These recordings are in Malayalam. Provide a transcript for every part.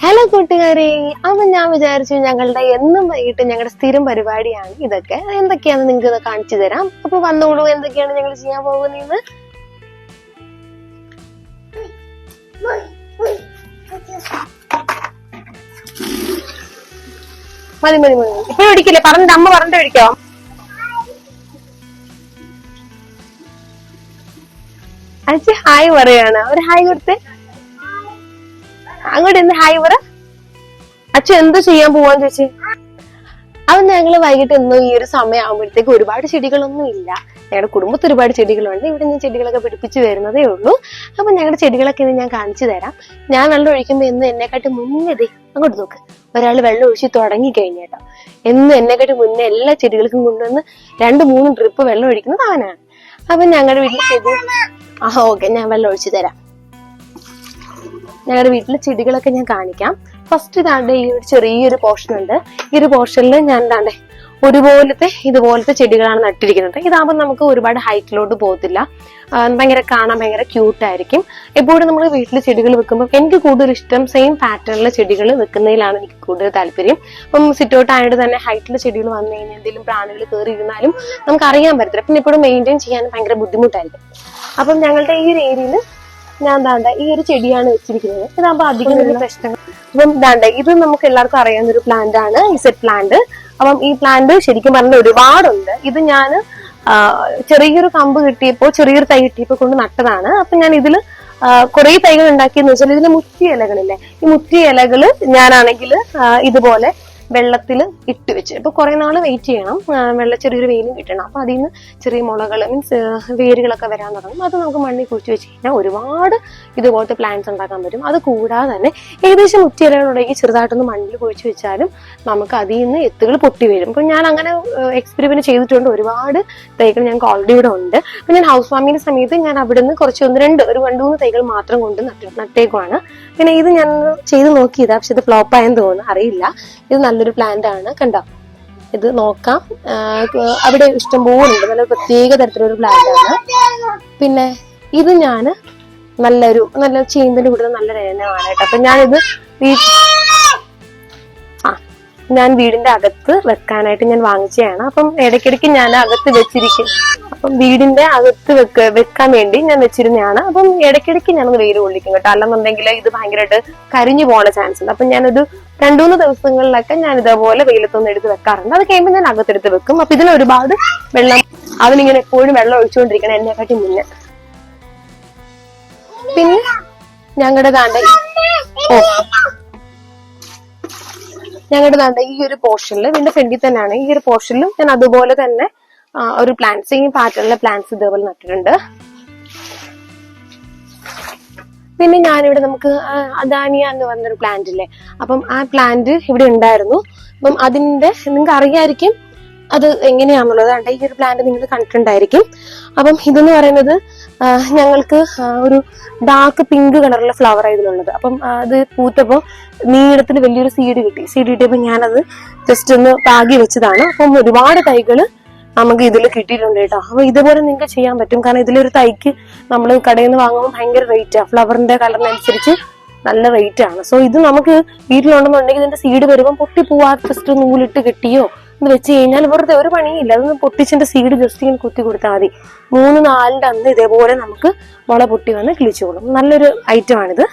ഹലോ കൂട്ടുകാരെ, അപ്പൊ ഞാൻ വിചാരിച്ചു ഞങ്ങളുടെ എന്നും വൈകിട്ട് ഞങ്ങളുടെ സ്ഥിരം പരിപാടിയാണ് ഇതൊക്കെ. എന്തൊക്കെയാണെന്ന് നിങ്ങൾക്ക് ഇത് കാണിച്ചു തരാം. അപ്പൊ വന്നോളൂ, എന്തൊക്കെയാണ് ഞങ്ങൾ ചെയ്യാൻ പോകുന്നത്. മതി മതി മതി, ഇപ്പൊ ഒടിക്കില്ലേ, പറഞ്ഞിട്ട് അമ്മ പറഞ്ഞിട്ട് ഒഴിക്കാം. അച്ഛൻ ഹായ് പറയാണ്. ഒരു ഹായ് കൊടുത്തേ, അങ്ങോട്ട് എന്ത് ഹായ് പറ. അച്ഛൻ എന്ത് ചെയ്യാൻ പോവാന്ന് ചോദിച്ചേ. അപ്പൊ ഞങ്ങള് വൈകിട്ട് എന്നും ഈ ഒരു സമയം ആകുമ്പോഴത്തേക്ക് ഒരുപാട് ചെടികളൊന്നും ഇല്ല. ഞങ്ങളുടെ കുടുംബത്തിൽ ഒരുപാട് ചെടികളുണ്ട്. ഇവിടെ ഞാൻ ചെടികളൊക്കെ പിടിപ്പിച്ചു വരുന്നതേ ഉള്ളൂ. അപ്പൊ ഞങ്ങളുടെ ചെടികളൊക്കെ ഇന്ന് ഞാൻ കാണിച്ചു തരാം. ഞാൻ വെള്ളം ഒഴിക്കുമ്പോ എന്നും എന്നെക്കാട്ടി മുന്നേ അങ്ങോട്ട് നോക്ക്, ഒരാൾ വെള്ളം ഒഴിച്ച് തുടങ്ങി കഴിഞ്ഞേട്ടോ. എന്നും എന്നെക്കാട്ടി മുന്നേ എല്ലാ ചെടികൾക്കും കൊണ്ടുവന്ന് 2-3 ട്രിപ്പ് വെള്ളം ഒഴിക്കുന്നത് അവനാണ്. അപ്പൊ ഞങ്ങളുടെ വീട്ടിൽ ചെടി ഓക്കെ, ഞാൻ വെള്ളം ഒഴിച്ചു തരാം. ഞങ്ങളുടെ വീട്ടിലെ ചെടികളൊക്കെ ഞാൻ കാണിക്കാം. ഫസ്റ്റ് ഇതാണ്ട് ഈ ഒരു ചെറിയൊരു പോർഷൻ ഉണ്ട്. ഈ ഒരു പോർഷനിൽ ഞാൻ എന്താണ്ടേ ഇതുപോലത്തെ ചെടികളാണ് നട്ടിരിക്കുന്നത്. ഇതാകുമ്പോൾ നമുക്ക് ഒരുപാട് ഹൈറ്റിലോട്ട് പോകത്തില്ല, കാണാൻ ഭയങ്കര ക്യൂട്ടായിരിക്കും. എപ്പോഴും നമ്മൾ വീട്ടിൽ ചെടികൾ വെക്കുമ്പോൾ എനിക്ക് കൂടുതൽ ഇഷ്ടം സെയിം പാറ്റേണിലെ ചെടികൾ വെക്കുന്നതിലാണ് എനിക്ക് കൂടുതൽ താല്പര്യം. അപ്പം സിറ്റൗട്ട് ആയിട്ട് തന്നെ ഹൈറ്റിലെ ചെടികൾ വന്നു കഴിഞ്ഞാൽ എന്തെങ്കിലും പ്രാണികൾ കയറി ഇരുന്നാലും നമുക്ക് അറിയാൻ പറ്റത്തില്ല. പിന്നെ എപ്പോഴും മെയിൻറ്റെയിൻ ചെയ്യാൻ ഭയങ്കര ബുദ്ധിമുട്ടായിരിക്കും. അപ്പം ഞങ്ങളുടെ ഈ ഒരു ഏരിയയിൽ ഞാൻ ഈ ഒരു ചെടിയാണ് വെച്ചിരിക്കുന്നത്. ഇതാകുമ്പോൾ അധികം വലിയ പ്രശ്നങ്ങൾ. അപ്പം ഇത് നമുക്ക് എല്ലാവർക്കും അറിയാവുന്ന ഒരു പ്ലാന്റ് ആണ്, ഇസെറ്റ് പ്ലാന്റ്. അപ്പം ഈ പ്ലാന്റ് ശരിക്കും പറഞ്ഞാൽ ഒരുപാടുണ്ട്. ഇത് ഞാൻ ചെറിയൊരു കമ്പ് കിട്ടിയപ്പോ, ചെറിയൊരു തൈ കിട്ടിയപ്പോ കൊണ്ട് നട്ടതാണ്. അപ്പൊ ഞാൻ ഇതില് കുറെ തൈകൾ ഉണ്ടാക്കിയെന്ന് വെച്ചാൽ ഇതിലെ മുറ്റി ഇലകളില്ലേ, ഈ മുറ്റി ഇലകള് ഞാനാണെങ്കിൽ ഇതുപോലെ വെള്ളത്തിൽ ഇട്ട് വെച്ച് ഇപ്പൊ കുറെ നാള് വെയിറ്റ് ചെയ്യണം, ചെറിയൊരു വെയിലും കിട്ടണം. അപ്പൊ അതിൽ നിന്ന് ചെറിയ മുളകൾ മീൻസ് വേരുകളൊക്കെ വരാൻ തുടങ്ങും. അത് നമുക്ക് മണ്ണിൽ കുഴിച്ച് വെച്ച് കഴിഞ്ഞാൽ ഒരുപാട് ഇതുപോലത്തെ പ്ലാന്റ്സ് ഉണ്ടാക്കാൻ പറ്റും. അത് കൂടാതെ തന്നെ ഏകദേശം മുറ്റിയിലുണ്ടെങ്കിൽ ചെറുതായിട്ടൊന്ന് മണ്ണിൽ കുഴിച്ച് വെച്ചാലും നമുക്ക് അതിൽ നിന്ന് എത്തുകൾ പൊട്ടി വരും. അപ്പൊ ഞാൻ അങ്ങനെ എക്സ്പെരിമെന്റ് ചെയ്തിട്ടുണ്ട്. ഒരുപാട് തൈകൾ ഞങ്ങൾക്ക് ഓൾറെഡി ഇവിടെ ഉണ്ട്. അപ്പൊ ഞാൻ ഹൗസ് വാമിങ്ങിന്റെ സമയത്ത് ഞാൻ അവിടെ നിന്ന് കുറച്ച് 2-3 തൈകൾ മാത്രം കൊണ്ട് നട്ടേക്കുവാണ്. പിന്നെ ഇത് ഞാൻ ചെയ്ത് നോക്കിയതാ, പക്ഷെ ഇത് ഫ്ലോപ്പ് ആയെന്ന് തോന്നുന്നു, അറിയില്ല. ഇത് നല്ലൊരു പ്ലാന്റ് ആണ്, കണ്ടോ. ഇത് നോക്കാം, അവിടെ ഇഷ്ടംപോലെ ഉണ്ട്. നല്ല പ്രത്യേക തരത്തിലൊരു പ്ലാന്റ് ആണ്. പിന്നെ ഇത് നല്ല ചീമ്പിന്റെ കൂടെ നല്ലൊരു ഇനമാണ് കേട്ടോ. അപ്പൊ ഞാനിത് ഞാൻ വീടിന്റെ അകത്ത് വെക്കാനായിട്ട് ഞാൻ വാങ്ങിച്ചതാണ്. അപ്പം ഇടയ്ക്കിടയ്ക്ക് ഞാൻ അകത്ത് വെച്ചിരിക്കും. അപ്പം വീടിന്റെ അകത്ത് വെക്കാൻ വേണ്ടി ഞാൻ വെച്ചിരുന്നതാണ്. അപ്പം ഇടയ്ക്കിടയ്ക്ക് ഞാനൊന്ന് വെയിൽ കൊള്ളിക്കും കേട്ടോ, അല്ലെന്നുണ്ടെങ്കിൽ ഇത് ഭയങ്കരമായിട്ട് കരിഞ്ഞു പോകാനുള്ള ചാൻസ് ഉണ്ട്. അപ്പൊ ഞാനൊരു 2-3 ദിവസങ്ങളിലൊക്കെ ഞാൻ ഇതേപോലെ വെയിലത്തൊന്നും എടുത്ത് വെക്കാറുണ്ട്. അത് കഴിയുമ്പോൾ ഞാൻ അകത്തെടുത്ത് വെക്കും. അപ്പൊ ഇതിന് ഒരുപാട് വെള്ളം, അവനിങ്ങനെ എപ്പോഴും വെള്ളം ഒഴിച്ചുകൊണ്ടിരിക്കണം എന്നെക്കാട്ടി മുന്നേ. പിന്നെ ഞങ്ങളുടെ ഈ ഒരു പോർഷനിൽ, ഇതിന്റെ ഫ്രണ്ടിൽ തന്നെയാണ്, ഈ ഒരു പോർഷനിലും ഞാൻ അതുപോലെ തന്നെ ഒരു പ്ലാന്റ്സ്, ഈ പാറ്റേണിലെ പ്ലാന്റ്സ് ഇതേപോലെ നട്ടിട്ടുണ്ട്. പിന്നെ ഞാനിവിടെ നമുക്ക് അദാനിയ എന്ന് പറഞ്ഞൊരു പ്ലാന്റ് ഇല്ലേ, അപ്പം ആ പ്ലാന്റ് ഇവിടെ ഉണ്ടായിരുന്നു. അപ്പം അതിന്റെ നിങ്ങൾക്ക് അറിയായിരിക്കും അത് എങ്ങനെയാണെന്നുള്ളത്. ഈ ഒരു പ്ലാന്റ് നിങ്ങൾ കണ്ടിട്ടുണ്ടായിരിക്കും. അപ്പം ഇതെന്ന് പറയുന്നത് ഞങ്ങൾക്ക് ഒരു ഡാർക്ക് പിങ്ക് കളറിലെ ഫ്ലവർ ഇതിലുള്ളത്. അപ്പം അത് പൂത്തപ്പോ നീളത്തിന് വലിയൊരു സീഡ് കിട്ടിയപ്പോ ഞാനത് ജസ്റ്റ് ഒന്ന് പാകി വെച്ചതാണ്. അപ്പം ഒരുപാട് തൈകള് നമുക്ക് ഇതിൽ കിട്ടിയിട്ടുണ്ട് കേട്ടോ. അപ്പൊ ഇതുപോലെ നിങ്ങൾക്ക് ചെയ്യാൻ പറ്റും. കാരണം ഇതിലൊരു തൈക്ക് നമ്മൾ കടയിൽ നിന്ന് വാങ്ങുമ്പോൾ ഭയങ്കര റേറ്റാ, ഫ്ലവറിന്റെ കളറിനനുസരിച്ച് നല്ല റേറ്റ് ആണ്. സോ ഇത് നമുക്ക് വീട്ടിലുണ്ടെന്നുണ്ടെങ്കിൽ ഇതിന്റെ സീഡ് വരുമ്പോൾ പൊട്ടി പോവാതെ ജസ്റ്റ് നൂലിട്ട് കെട്ടിയോ എന്ന് വെച്ച് കഴിഞ്ഞാൽ വെറുതെ ഒരു പണിയില്ല. അതൊന്ന് പൊട്ടിച്ചിന്റെ സീഡ് ജസ്റ്റ് ഇങ്ങനെ കുത്തി കൊടുത്താൽ മതി. 3-4 അന്ന് ഇതേപോലെ നമുക്ക് മുള പൊട്ടി വന്ന് കിളിച്ചോളും. നല്ലൊരു ഐറ്റം ആണിത്.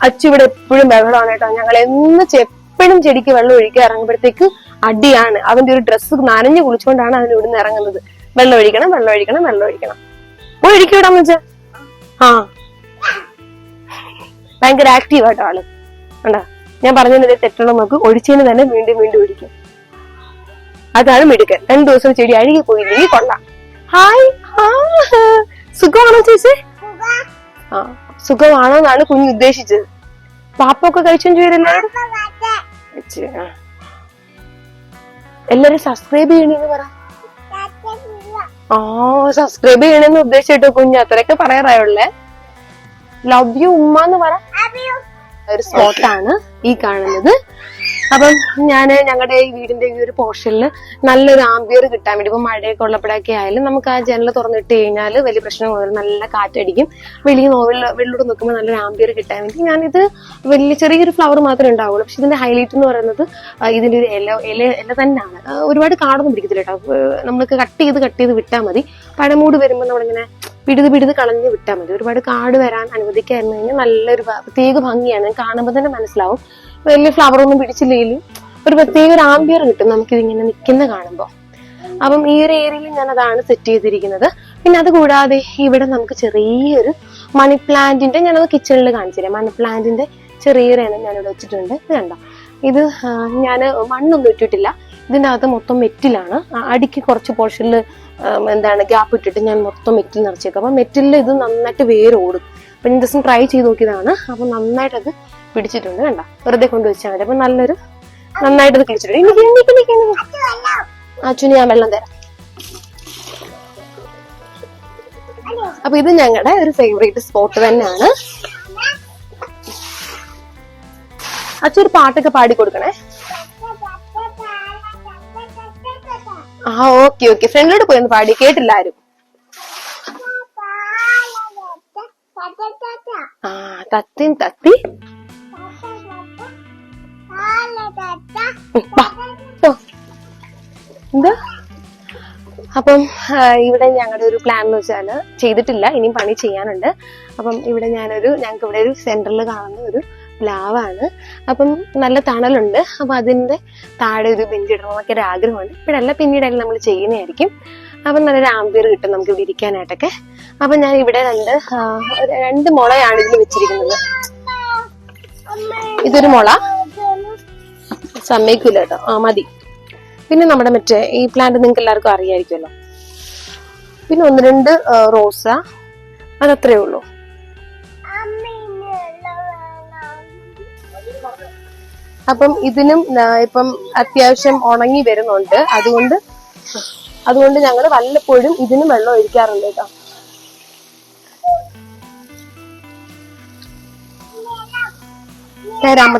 അച്ചിവിടെ എപ്പോഴും വെള്ളമാണ് കേട്ടോ. ഞങ്ങൾ എപ്പോഴും ചെടിക്ക് വെള്ളം ഒഴിക്കാൻ ഇറങ്ങുമ്പോഴത്തേക്ക് അടിയാണ്. അവന്റെ ഒരു ഡ്രസ്സ് നനഞ്ഞു കുളിച്ചുകൊണ്ടാണ് അവൻ ഇവിടുന്ന് ഇറങ്ങുന്നത്. വെള്ളം ഒഴിക്കണം. ഒഴിക്കൂടാന്ന് വെച്ചാ ഭയങ്കര ആക്റ്റീവ് ആട്ടോ ആള്. കണ്ടാ, ഞാൻ പറഞ്ഞതിന് തെറ്റണം. നമുക്ക് ഒഴിച്ചതിന് തന്നെ വീണ്ടും ഒഴിക്കും. അതാണ് മിടുക്കൻ. 2 ദിവസം ചെടി അഴുകി പോയില്ലെങ്കിൽ കൊള്ളാം. ഹായ്, സുഖമാണോ ചേച്ചി? സുഖമാണോന്നാണ് കുഞ്ഞ് ഉദ്ദേശിച്ചത്. പാപ്പൊക്കെ കഴിച്ചോണ്ട് വരുന്നവരും എല്ലാരും സബ്സ്ക്രൈബ് ചെയ്യണെന്ന് പറ. സബ്സ്ക്രൈബ് ചെയ്യണെന്ന് ഉദ്ദേശിച്ചിട്ടോ കുഞ്ഞ്, അത്രയൊക്കെ പറയാറായുള്ളേ. ലവ് യു ഉമ്മ എന്ന് പറ. ഒരു സ്പോട്ടാണ് ഈ കാണുന്നത്. അപ്പം ഞങ്ങളുടെ ഈ വീടിന്റെ ഈ ഒരു പോർഷനിൽ നല്ലൊരു ആംബിയർ കിട്ടാൻ വേണ്ടി ഇപ്പൊ മഴയൊക്കെ ഉള്ളപ്പോഴൊക്കെ ആയാലും നമുക്ക് ആ ജനൽ തുറന്നിട്ട് കഴിഞ്ഞാൽ വലിയ പ്രശ്നമൊന്നുമില്ല, നല്ല കാറ്റടിക്കും. വെളിയിൽ വെള്ളോട് നിൽക്കുമ്പോൾ നല്ലൊരു ആംബിയർ കിട്ടാൻ വേണ്ടി ഞാനിത് വലിയ ചെറിയൊരു ഫ്ലവർ മാത്രമേ ഉണ്ടാവുള്ളൂ. പക്ഷെ ഇതിന്റെ ഹൈലൈറ്റ് എന്ന് പറയുന്നത് ഇതിന്റെ ഒരു ഇല തന്നെയാണ്. ഒരുപാട് കാടൊന്നും പിടിക്കത്തില്ല കേട്ടോ. നമ്മൾക്ക് കട്ട് ചെയ്ത് വിട്ടാൽ മതി. പഴമൂട് വരുമ്പോൾ നമ്മളിങ്ങനെ പിടിത് കളഞ്ഞ് വിട്ടാൽ മതി. ഒരുപാട് കാട് വരാൻ അനുവദിക്കായിരുന്നു കഴിഞ്ഞാൽ നല്ലൊരു പ്രത്യേക ഭംഗിയാണ്. കാണുമ്പോൾ തന്നെ മനസ്സിലാവും. വലിയ ഫ്ലവർ ഒന്നും പിടിച്ചില്ലെങ്കിലും ഒരു പ്രത്യേക ഒരു ആംബിയർ കിട്ടും നമുക്കിതിങ്ങനെ നിൽക്കുന്ന കാണുമ്പോൾ. അപ്പം ഈ ഒരു ഏരിയയിൽ ഞാൻ അതാണ് സെറ്റ് ചെയ്തിരിക്കുന്നത്. പിന്നെ അത് കൂടാതെ ഇവിടെ നമുക്ക് ചെറിയൊരു മണി പ്ലാന്റിന്റെ, ഞാനത് കിച്ചണിൽ കാണിച്ചില്ലേ, മണി പ്ലാന്റിന്റെ ചെറിയൊരു ഇനം ഞാനിവിടെ വെച്ചിട്ടുണ്ട്. ഇത് കണ്ടോ, ഇത് ഞാൻ മണ്ണൊന്നും ഇട്ടിട്ടില്ല. ഇതിൻ്റെ അകത്ത് മൊത്തം മെറ്റിലാണ്. അടിക്ക് കുറച്ച് പോർഷനിൽ ഗ്യാപ്പ് ഇട്ടിട്ട് ഞാൻ മൊത്തം മെറ്റിൽ നിറച്ചേക്കും. അപ്പം മെറ്റിൽ ഇത് നന്നായിട്ട് വേരോടും. അപ്പം ഞാൻ ജസ്റ്റ് ട്രൈ ചെയ്ത് നോക്കിയതാണ്. അപ്പം നന്നായിട്ട് അത് പിടിച്ചിട്ടുണ്ട്. കണ്ട, വെറുതെ കൊണ്ടുവച്ചാൽ മതി. അപ്പൊ നന്നായിട്ട് ഇത് കിളിച്ചിട്ടുണ്ട്. അച്ഛന് ഞാൻ വെള്ളം തരാം. അപ്പൊ ഇത് ഞങ്ങളുടെ ഒരു ഫേവറേറ്റ് സ്പോട്ട് തന്നെയാണ്. അച്ഛൻ ഒരു പാട്ടൊക്കെ പാടി കൊടുക്കണേ. ഓക്കെ ഫ്രണ്ടിലോട്ട് പോയി ഒന്ന് പാടി, കേട്ടില്ല ആരും. തത്തി തത്തി എന്താ. അപ്പം ഇവിടെ ഞങ്ങളുടെ ഒരു പ്ലാൻ എന്ന് വെച്ചാൽ ചെയ്തിട്ടില്ല, ഇനിയും പണി ചെയ്യാനുണ്ട്. അപ്പം ഇവിടെ ഞങ്ങൾക്ക് ഇവിടെ ഒരു സെന്ററിൽ കാണുന്ന ഒരു പ്ലാവാണ്. അപ്പം നല്ല തണലുണ്ട്. അപ്പൊ അതിന്റെ താഴെ ഒരു ബെഞ്ച് ഇടണമെന്നൊക്കെ ഒരു ആഗ്രഹമുണ്ട്. ഇപ്പോഴല്ല, പിന്നീടല്ല നമ്മൾ ചെയ്യുന്നതായിരിക്കും. അപ്പം നല്ലൊരു ആംബിയർ കിട്ടും നമുക്ക് ഇവിടെ ഇരിക്കാനായിട്ടൊക്കെ. അപ്പൊ ഞാൻ ഇവിടെ രണ്ട് മുളയാണ് ഇതിൽ വെച്ചിരിക്കുന്നത്. ഇതൊരു മുള സമ്മതിക്കൂല കേട്ടോ. മതി. പിന്നെ നമ്മുടെ മറ്റേ ഈ പ്ലാന്റ് നിങ്ങൾക്ക് എല്ലാവർക്കും അറിയായിരിക്കുമല്ലോ. പിന്നെ 1-2 റോസ, അതത്രേ ഉള്ളൂ. അപ്പം ഇതിനും ഇപ്പം അത്യാവശ്യം ഉണങ്ങി വരുന്നുണ്ട്. അതുകൊണ്ട് ഞങ്ങൾ വല്ലപ്പോഴും ഇതിനും വെള്ളം ഒഴിക്കാറുണ്ട് കേട്ടോ.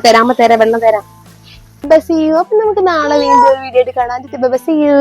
തരാം വെള്ളം തരാം. ബസ് ചെയ്യൂ. അപ്പൊ നമുക്ക് നാളെ വീണ്ടും വീഡിയോ ആയിട്ട് കാണാൻ. ബസ് ചെയ്യൂ.